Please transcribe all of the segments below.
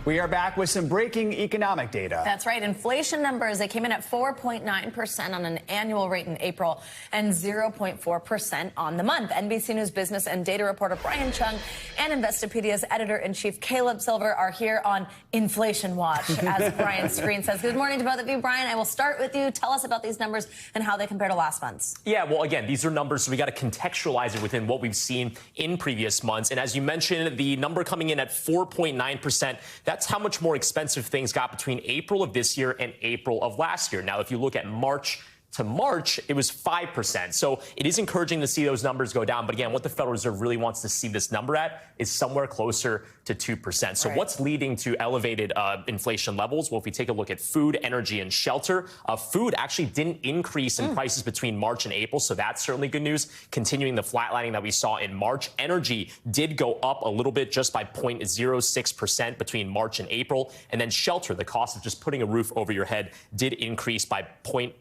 We are back with some breaking economic data. That's right. Inflation numbers, they came in at 4.9% on an annual rate in April and 0.4% on the month. NBC News business and data reporter Brian Cheung and Investopedia's editor-in-chief Caleb Silver are here on Inflation Watch, as Brian's screen says. Good morning to both of you. Brian, I will start with you. Tell us about these numbers and how they compare to last month's. Yeah, well, again, these are numbers, so we got to contextualize it within what we've seen in previous months. And as you mentioned, the number coming in at 4.9%, that's how much more expensive things got between April of this year and April of last year. Now, if you look at March to March, it was 5%. So it is encouraging to see those numbers go down. But again, what the Federal Reserve really wants to see this number at is somewhere closer to 2%. So what's leading to elevated inflation levels? Well, if we take a look at food, energy, and shelter, food actually didn't increase in prices between March and April. So that's certainly good news. Continuing the flatlining that we saw in March. Energy did go up a little bit, just by 0.06% between March and April. And then shelter, the cost of just putting a roof over your head, did increase by 0.4%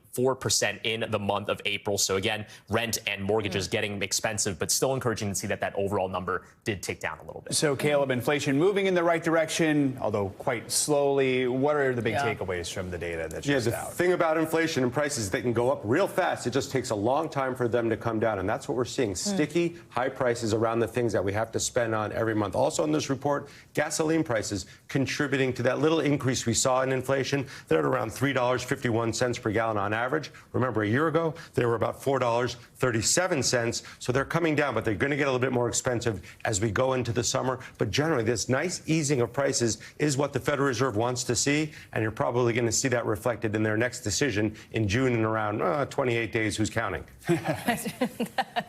in the month of April. So again, rent and mortgages getting expensive, but still encouraging to see that that overall number did tick down a little bit. So Caleb, inflation moving in the right direction, although quite slowly. What are the big takeaways from the data that's just out? The thing about inflation and prices, they can go up real fast. It just takes a long time for them to come down. And that's what we're seeing. Sticky, high prices around the things that we have to spend on every month. Also in this report, gasoline prices contributing to that little increase we saw in inflation. They're at around $3.51 per gallon on average. Remember, a year ago, they were about $4.37. So they're coming down, but they're going to get a little bit more expensive as we go into the summer. But generally, this nice easing of prices is what the Federal Reserve wants to see. And you're probably going to see that reflected in their next decision in June in around 28 days. Who's counting?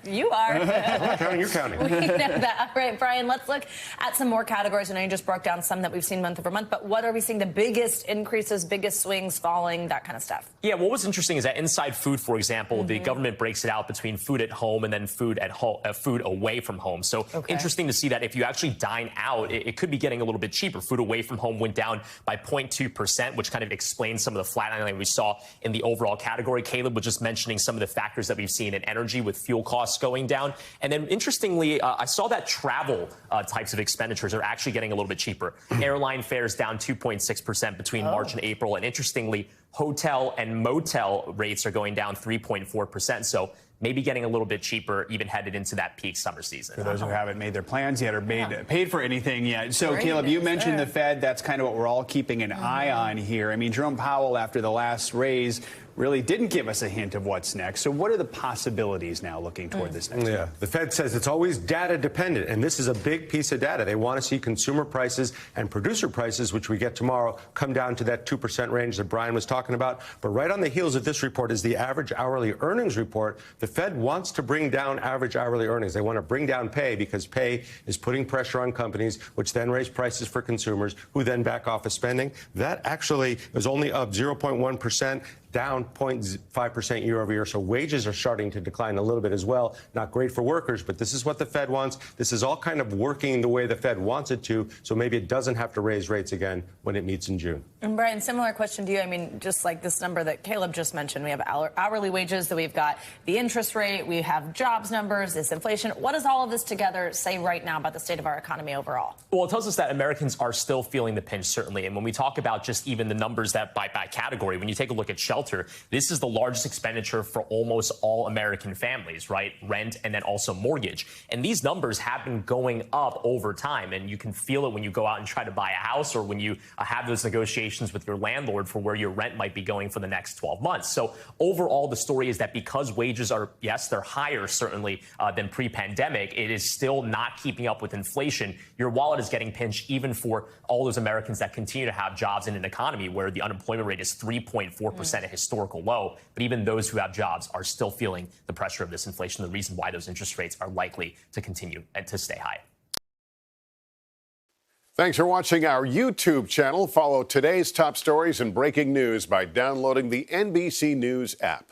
You are. I'm not counting. You're counting. We know that. All right, Brian, let's look at some more categories. I know you just broke down some that we've seen month over month, but what are we seeing the biggest increases, biggest swings, falling, that kind of stuff? Yeah, what was interesting is that inside food, for example, the government breaks it out between food at home and then food at home, food away from home. So interesting to see that if you actually dine out, it could be getting a little bit cheaper. Food away from home went down by 0.2%, which kind of explains some of the flatlining we saw in the overall category. Caleb was just mentioning some of the factors that we've seen in energy with fuel costs going down. And then interestingly, I saw that travel types of expenditures are actually getting a little bit cheaper. Airline fares down 2.6% between March and April. And interestingly, hotel and motel rates are going down 3.4%. So maybe getting a little bit cheaper even headed into that peak summer season. For those who haven't made their plans yet or paid for anything yet. So, Caleb, you mentioned the Fed. That's kind of what we're all keeping an eye on here. I mean, Jerome Powell, after the last raise, really didn't give us a hint of what's next. So what are the possibilities now looking toward this next year? The Fed says it's always data dependent, and this is a big piece of data. They want to see consumer prices and producer prices, which we get tomorrow, come down to that 2% range that Brian was talking about. But right on the heels of this report is the average hourly earnings report. The Fed wants to bring down average hourly earnings. They want to bring down pay because pay is putting pressure on companies, which then raise prices for consumers, who then back off of spending. That actually was only up 0.1%. Down 0.5% year over year. So wages are starting to decline a little bit as well. Not great for workers, but this is what the Fed wants. This is all kind of working the way the Fed wants it to. So maybe it doesn't have to raise rates again when it meets in June. And Brian, similar question to you. I mean, just like this number that Caleb just mentioned, we have hourly wages, that we've got the interest rate, we have jobs numbers, this inflation. What does all of this together say right now about the state of our economy overall? Well, it tells us that Americans are still feeling the pinch, certainly. And when we talk about just even the numbers that by category, when you take a look at shelter, this is the largest expenditure for almost all American families, right? Rent and then also mortgage. And these numbers have been going up over time. And you can feel it when you go out and try to buy a house, or when you have those negotiations with your landlord for where your rent might be going for the next 12 months. So overall, the story is that because wages are, yes, they're higher certainly than pre-pandemic, it is still not keeping up with inflation. Your wallet is getting pinched even for all those Americans that continue to have jobs in an economy where the unemployment rate is 3.4%, a historical low. But even those who have jobs are still feeling the pressure of this inflation, the reason why those interest rates are likely to continue and to stay high. Thanks for watching our YouTube channel. Follow today's top stories and breaking news by downloading the NBC News app.